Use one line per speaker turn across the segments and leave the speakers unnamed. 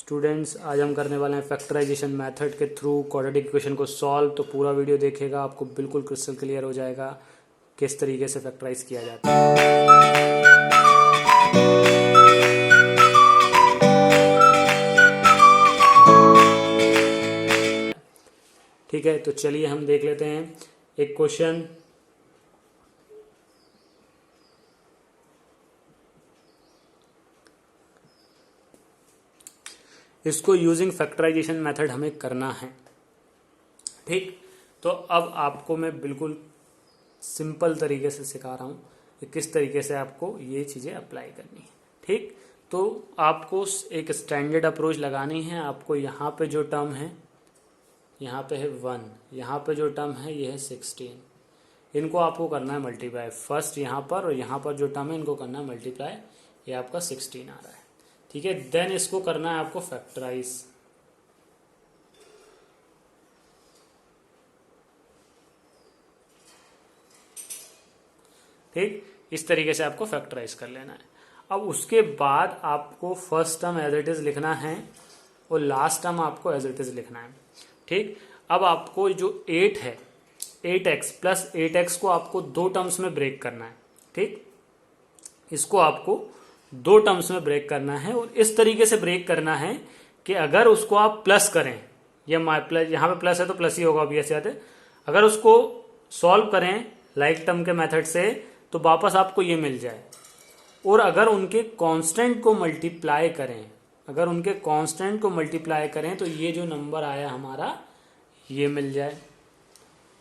Students, आज हम करने वाले हैं फैक्टराइजेशन मेथड के थ्रू क्वाड्रेटिक इक्वेशन को सॉल्व। तो पूरा वीडियो देखेगा, आपको बिल्कुल क्रिस्टल क्लियर हो जाएगा किस तरीके से फैक्टराइज किया जाता है। ठीक है, तो चलिए हम देख लेते हैं एक क्वेश्चन। इसको यूजिंग फैक्टराइजेशन मेथड हमें करना है। ठीक, तो अब आपको मैं बिल्कुल सिंपल तरीके से सिखा रहा हूँ कि किस तरीके से आपको ये चीज़ें अप्लाई करनी है। ठीक, तो आपको एक स्टैंडर्ड अप्रोच लगानी है। आपको यहाँ पे जो टर्म है, यहाँ पे है 1, यहाँ पे जो टर्म है ये है 16, इनको आपको करना है मल्टीप्लाई। फर्स्ट यहाँ पर और यहाँ पर जो टर्म है इनको करना है मल्टीप्लाई। ये आपका 16 आ रहा है। ठीक है, देन इसको करना है आपको फैक्टराइज। ठीक, इस तरीके से आपको फैक्टराइज कर लेना है। अब उसके बाद आपको first term as it is लिखना है और लास्ट टर्म आपको एज इट इज लिखना है। ठीक, अब आपको जो 8 है, 8x प्लस 8x को आपको दो टर्म्स में ब्रेक करना है। ठीक, इसको आपको दो टर्म्स में ब्रेक करना है और इस तरीके से ब्रेक करना है कि अगर उसको आप प्लस करें, या प्लस यहाँ पे प्लस है तो प्लस ही होगा ऑब्वियस बात है। अगर उसको सॉल्व करें लाइक टर्म के मेथड से तो वापस आपको ये मिल जाए। और अगर उनके कांस्टेंट को मल्टीप्लाई करें, अगर उनके कांस्टेंट को मल्टीप्लाई करें तो ये जो नंबर आया हमारा ये मिल जाए।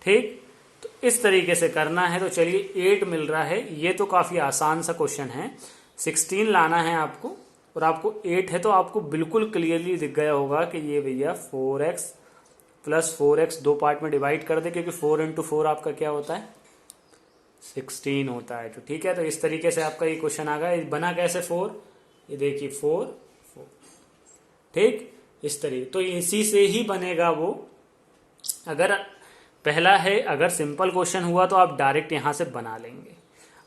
ठीक, तो इस तरीके से करना है। तो चलिए 8 मिल रहा है, ये तो काफी आसान सा क्वेश्चन है। 16 लाना है आपको और आपको 8 है तो आपको बिल्कुल क्लियरली दिख गया होगा कि ये भैया 4x प्लस 4x दो पार्ट में डिवाइड कर दे, क्योंकि 4 इंटू 4 आपका क्या होता है 16 होता है। तो ठीक है, तो इस तरीके से आपका ये क्वेश्चन आ गया। बना कैसे 4, ये देखिए 4 4। ठीक, इस तरीके, तो इसी से ही बनेगा वो। अगर पहला है, अगर सिंपल क्वेश्चन हुआ तो आप डायरेक्ट यहां से बना लेंगे।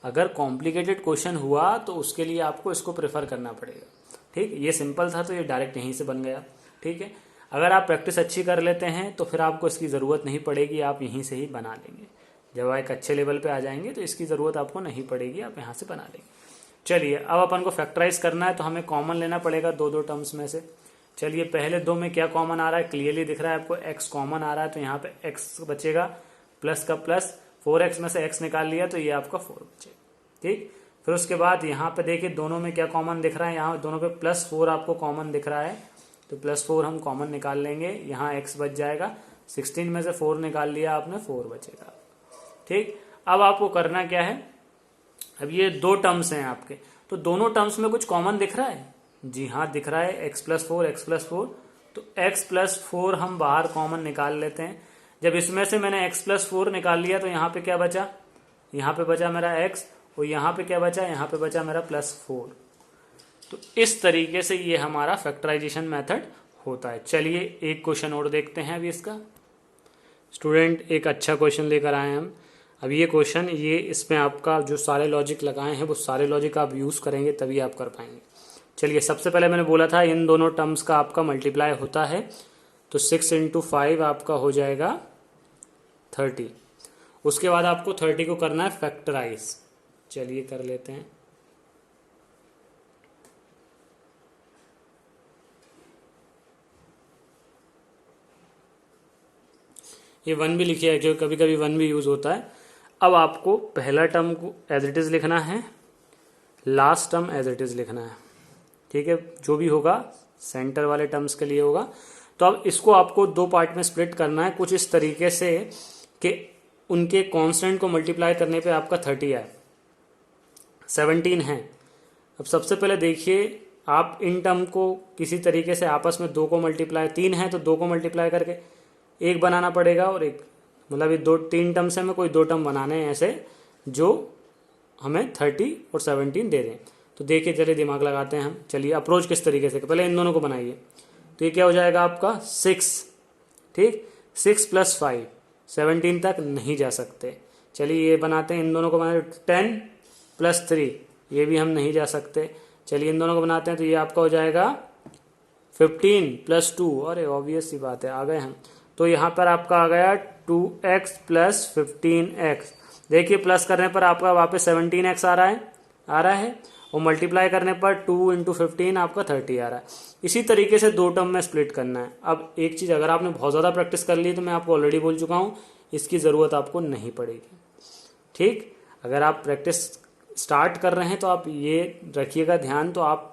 अगर कॉम्प्लिकेटेड क्वेश्चन हुआ तो उसके लिए आपको इसको प्रेफर करना पड़ेगा। ठीक, ये सिंपल था तो ये डायरेक्ट यहीं से बन गया। ठीक है, अगर आप प्रैक्टिस अच्छी कर लेते हैं तो फिर आपको इसकी ज़रूरत नहीं पड़ेगी, आप यहीं से ही बना लेंगे। जब एक अच्छे लेवल पे आ जाएंगे तो इसकी ज़रूरत आपको नहीं पड़ेगी, आप यहाँ से बना लेंगे। चलिए, अब अपन को फैक्टराइज करना है तो हमें कॉमन लेना पड़ेगा दो टर्म्स में से। चलिए, पहले दो में क्या कॉमन आ रहा है, क्लियरली दिख रहा है आपको, x कॉमन आ रहा है तो यहाँ पे x बचेगा, प्लस का प्लस, 4x में से x निकाल लिया तो ये आपका 4 बचेगा। ठीक, फिर उसके बाद यहाँ पे देखिए दोनों में क्या कॉमन दिख रहा है, यहाँ दोनों पे प्लस 4 आपको कॉमन दिख रहा है तो प्लस 4 हम कॉमन निकाल लेंगे, यहाँ x बच जाएगा। 16 में से 4 निकाल लिया आपने, 4 बचेगा। ठीक, अब आपको करना क्या है, अब ये दो टर्म्स हैं आपके, तो दोनों टर्म्स में कुछ कॉमन दिख रहा है। जी हाँ, दिख रहा है x प्लस 4 x प्लस 4। तो x प्लस 4 हम बाहर कॉमन निकाल लेते हैं। जब इसमें से मैंने x प्लस 4 निकाल लिया तो यहाँ पे क्या बचा, यहाँ पे बचा मेरा x और यहाँ पे क्या बचा, यहाँ पे बचा मेरा प्लस 4। तो इस तरीके से ये हमारा फैक्टराइजेशन मेथड होता है। चलिए एक क्वेश्चन और देखते हैं अभी इसका। स्टूडेंट, एक अच्छा क्वेश्चन लेकर आए हैं हम। अब ये क्वेश्चन, ये इसमें आपका जो सारे लॉजिक लगाए हैं वो सारे लॉजिक आप यूज करेंगे तभी आप कर पाएंगे। चलिए, सबसे पहले मैंने बोला था इन दोनों टर्म्स का आपका मल्टीप्लाई होता है, तो 6 इंटू 5 आपका हो जाएगा 30। उसके बाद आपको 30 को करना है फैक्टराइज। चलिए कर लेते हैं। ये 1 भी लिखिए, जो कभी कभी 1 भी यूज होता है। अब आपको पहला टर्म को एज इट इज लिखना है, last term as it is लिखना है। ठीक है, जो भी होगा सेंटर वाले टर्म्स के लिए होगा। तो अब इसको आपको दो पार्ट में स्प्लिट करना है कुछ इस तरीके से कि उनके कांस्टेंट को मल्टीप्लाई करने पे आपका 30 आए। 17 है। अब सबसे पहले देखिए, आप इन टर्म को किसी तरीके से आपस में दो को मल्टीप्लाई, 3 है तो दो को मल्टीप्लाई करके एक बनाना पड़ेगा और एक, मतलब ये 3 टर्म्स है, हमें कोई 2 टर्म बनाने हैं ऐसे जो हमें 30 और 17 दे दें। तो देखिए, चलिए दिमाग लगाते हैं हम। चलिए अप्रोच किस तरीके से, पहले इन दोनों को बनाइए। तो ये क्या हो जाएगा आपका 6। ठीक, 6 प्लस 5, 17 तक नहीं जा सकते। चलिए ये बनाते हैं, इन दोनों को बनाते 10 प्लस 3, ये भी हम नहीं जा सकते। चलिए इन दोनों को बनाते हैं तो ये आपका हो जाएगा 15 प्लस 2, अरे ऑब्वियस सी बात है, आ गए हम। तो यहाँ पर आपका आ गया 2x प्लस 15x। देखिए प्लस करने पर आपका वापस 17x आ रहा है, और मल्टीप्लाई करने पर 2 इंटू 15 आपका 30 आ रहा है। इसी तरीके से दो टर्म में स्प्लिट करना है। अब एक चीज़, अगर आपने बहुत ज़्यादा प्रैक्टिस कर ली तो मैं आपको ऑलरेडी बोल चुका हूँ, इसकी ज़रूरत आपको नहीं पड़ेगी। ठीक, अगर आप प्रैक्टिस स्टार्ट कर रहे हैं तो आप ये रखिएगा ध्यान, तो आप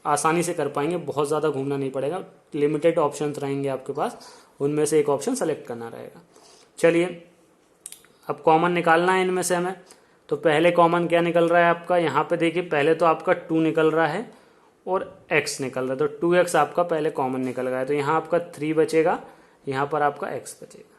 आसानी से कर पाएंगे, बहुत ज़्यादा घूमना नहीं पड़ेगा। लिमिटेड ऑप्शंस रहेंगे आपके पास, उनमें से एक ऑप्शन सेलेक्ट करना रहेगा। चलिए अब कॉमन निकालना है इनमें से हमें। तो पहले कॉमन क्या निकल रहा है आपका, यहाँ पे देखिए पहले तो आपका 2 निकल रहा है और x निकल रहा है, तो 2x आपका पहले कॉमन निकल गया है, तो यहाँ आपका 3 बचेगा, यहाँ पर आपका x बचेगा।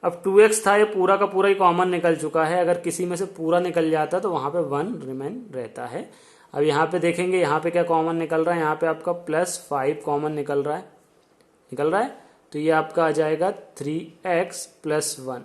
अब 2x था, ये पूरा का पूरा ही कॉमन निकल चुका है, अगर किसी में से पूरा निकल जाता तो वहाँ पे 1 रिमेन रहता है। अब यहाँ पे देखेंगे, यहाँ पे क्या कॉमन निकल रहा है, यहाँ पे आपका +5 कॉमन निकल रहा है, तो ये आपका आ जाएगा 3x प्लस 1।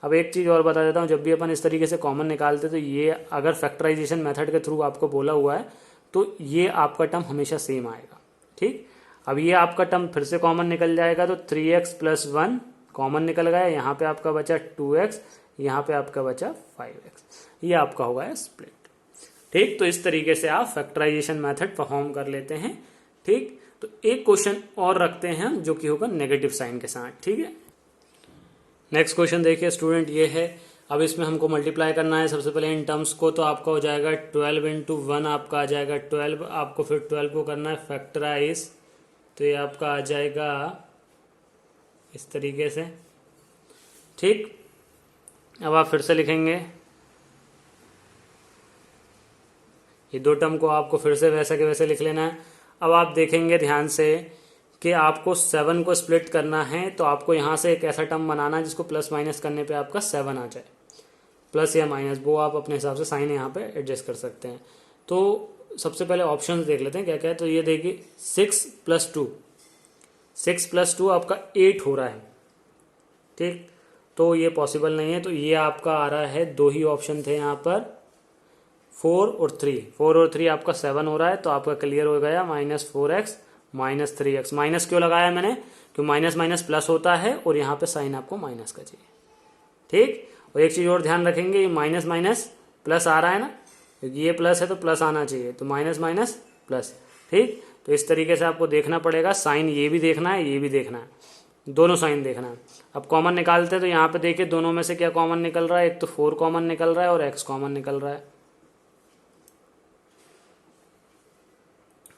अब एक चीज़ और बता देता हूँ, जब भी अपन इस तरीके से कॉमन निकालते तो ये अगर फैक्टराइजेशन मेथड के थ्रू आपको बोला हुआ है तो ये आपका टर्म हमेशा सेम आएगा। ठीक, अब ये आपका टर्म फिर से कॉमन निकल जाएगा, तो 3x प्लस 1 कॉमन निकल गया, यहाँ पे आपका बचा 2x, यहाँ पे आपका बचा 5x, ये आपका होगा स्प्लिट। ठीक, तो इस तरीके से आप फैक्टराइजेशन मेथड परफॉर्म कर लेते हैं। ठीक, तो एक क्वेश्चन और रखते हैं जो कि होगा नेगेटिव साइन के साथ। ठीक है, नेक्स्ट क्वेश्चन देखिए स्टूडेंट, ये है। अब इसमें हमको मल्टीप्लाई करना है सबसे पहले इन टर्म्स को, तो आपका हो जाएगा 12 इंटू 1 आपका आ जाएगा 12, आपको फिर 12 को करना है फैक्टराइज, तो ये आपका आ जाएगा इस तरीके से। ठीक, अब आप फिर से लिखेंगे, ये दो टर्म को आपको फिर से वैसे के वैसे लिख लेना है। अब आप देखेंगे ध्यान से कि आपको 7 को स्प्लिट करना है, तो आपको यहाँ से एक ऐसा टर्म बनाना है जिसको प्लस माइनस करने पे आपका 7 आ जाए, प्लस या माइनस, वो आप अपने हिसाब से साइन यहाँ पे एडजस्ट कर सकते हैं। तो सबसे पहले ऑप्शंस देख लेते हैं क्या क्या है। तो ये देखिए 6 प्लस 2 आपका 8 हो रहा है। ठीक, तो ये पॉसिबल नहीं है, तो ये आपका आ रहा है, दो ही ऑप्शन थे यहाँ पर, 4 और 3 आपका 7 हो रहा है, तो आपका क्लियर हो गया -4x -3x। माइनस क्यों लगाया मैंने, क्यों माइनस माइनस प्लस होता है और यहाँ पे साइन आपको माइनस का चाहिए। ठीक, और एक चीज और ध्यान रखेंगे, ये माइनस माइनस प्लस आ रहा है ना, क्योंकि ये प्लस है तो प्लस आना चाहिए, तो माइनस माइनस प्लस। ठीक, तो इस तरीके से आपको देखना पड़ेगा, साइन ये भी देखना है, ये भी देखना है, दोनों साइन देखना है। अब कॉमन निकालते हैं, तो यहाँ पे देखिए दोनों में से क्या कॉमन निकल रहा है, एक तो 4 कॉमन निकल रहा है और x कॉमन निकल रहा है।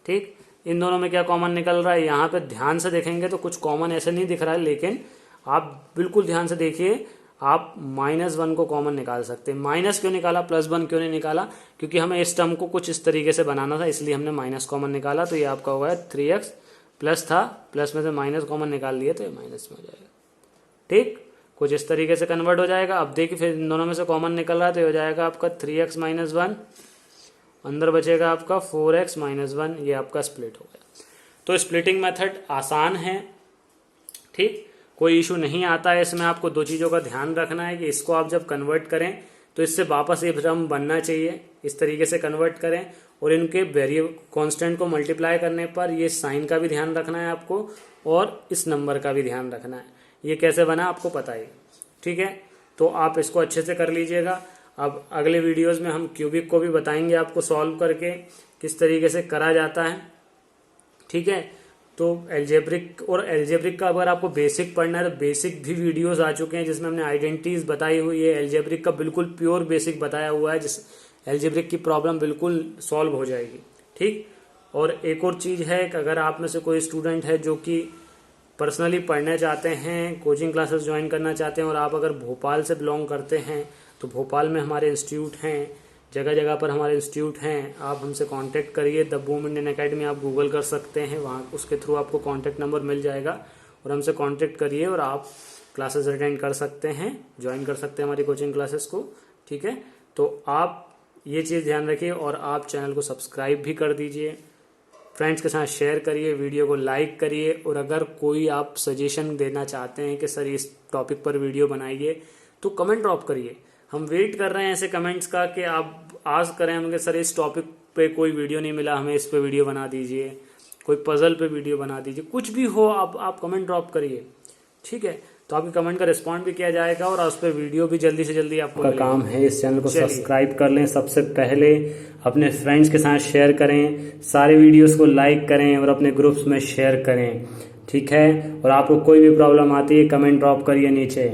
ठीक, इन दोनों में क्या कॉमन निकल रहा है, यहाँ पे ध्यान से देखेंगे तो कुछ कॉमन ऐसे नहीं दिख रहा है, लेकिन आप बिल्कुल ध्यान से देखिए, आप -1 को कॉमन निकाल सकते हैं। माइनस क्यों निकाला, +1 क्यों नहीं निकाला, क्योंकि हमें इस टर्म को कुछ इस तरीके से बनाना था, इसलिए हमने माइनस कॉमन निकाला। तो ये आपका होगा 3x, प्लस था, प्लस में से माइनस कॉमन निकाल लिए तो ये माइनस में हो जाएगा। ठीक, कुछ इस तरीके से कन्वर्ट हो जाएगा। अब देखिए फिर इन दोनों में से कॉमन निकल रहा है, तो हो जाएगा आपका 3x - 1, अंदर बचेगा आपका 4x - 1, ये आपका स्प्लिट हो गया। तो स्प्लिटिंग मेथड आसान है। ठीक, कोई इशू नहीं आता है इसमें। आपको दो चीज़ों का ध्यान रखना है कि इसको आप जब कन्वर्ट करें तो इससे वापस ये टर्म बनना चाहिए, इस तरीके से कन्वर्ट करें, और इनके वेरिएबल कांस्टेंट को मल्टीप्लाई करने पर ये साइन का भी ध्यान रखना है आपको, और इस नंबर का भी ध्यान रखना है। ये कैसे बना आपको पता ही। ठीक है, तो आप इसको अच्छे से कर लीजिएगा। अब अगले वीडियोस में हम क्यूबिक को भी बताएंगे आपको सॉल्व करके किस तरीके से करा जाता है। ठीक है, तो एल्जेब्रिक का अगर आपको बेसिक पढ़ना है तो बेसिक भी वीडियोस आ चुके हैं जिसमें हमने आइडेंटिटीज बताई हुई है। एल्जेब्रिक का बिल्कुल प्योर बेसिक बताया हुआ है, जिस एल्जेब्रिक की प्रॉब्लम बिल्कुल सॉल्व हो जाएगी। ठीक, और एक और चीज़ है कि अगर आप में से कोई स्टूडेंट है जो कि पर्सनली पढ़ना चाहते हैं, कोचिंग क्लासेस ज्वाइन करना चाहते हैं, और आप अगर भोपाल से बिलोंग करते हैं तो भोपाल में हमारे इंस्टीट्यूट हैं, जगह जगह पर हमारे इंस्टीट्यूट हैं। आप हमसे कांटेक्ट करिए, द बूम इंडियन एकेडमी आप गूगल कर सकते हैं, वहाँ उसके थ्रू आपको कांटेक्ट नंबर मिल जाएगा, और हमसे कांटेक्ट करिए और आप क्लासेस अटेंड कर सकते हैं, ज्वाइन कर सकते हैं हमारी कोचिंग क्लासेस को। ठीक है, तो आप ये चीज़ ध्यान रखिए, और आप चैनल को सब्सक्राइब भी कर दीजिए, फ्रेंड्स के साथ शेयर करिए, वीडियो को लाइक करिए, और अगर कोई आप सजेशन देना चाहते हैं कि सर इस टॉपिक पर वीडियो बनाइए तो कमेंट ड्रॉप करिए। हम वेट कर रहे हैं ऐसे कमेंट्स का कि आप आज करें हमें सर इस टॉपिक पे कोई वीडियो नहीं मिला, हमें इस पे वीडियो बना दीजिए, कोई पजल पे वीडियो बना दीजिए, कुछ भी हो आप कमेंट ड्रॉप करिए, ठीक है। तो आपके कमेंट का रिस्पॉन्ड भी किया जाएगा और उस पर वीडियो भी जल्दी से जल्दी आपको का काम है। इस चैनल को सब्सक्राइब कर लें, सबसे पहले अपने फ्रेंड्स के साथ शेयर करें, सारे वीडियोस को लाइक करें और अपने ग्रुप्स में शेयर करें, ठीक है। और आपको कोई भी प्रॉब्लम आती है कमेंट ड्रॉप करिए नीचे।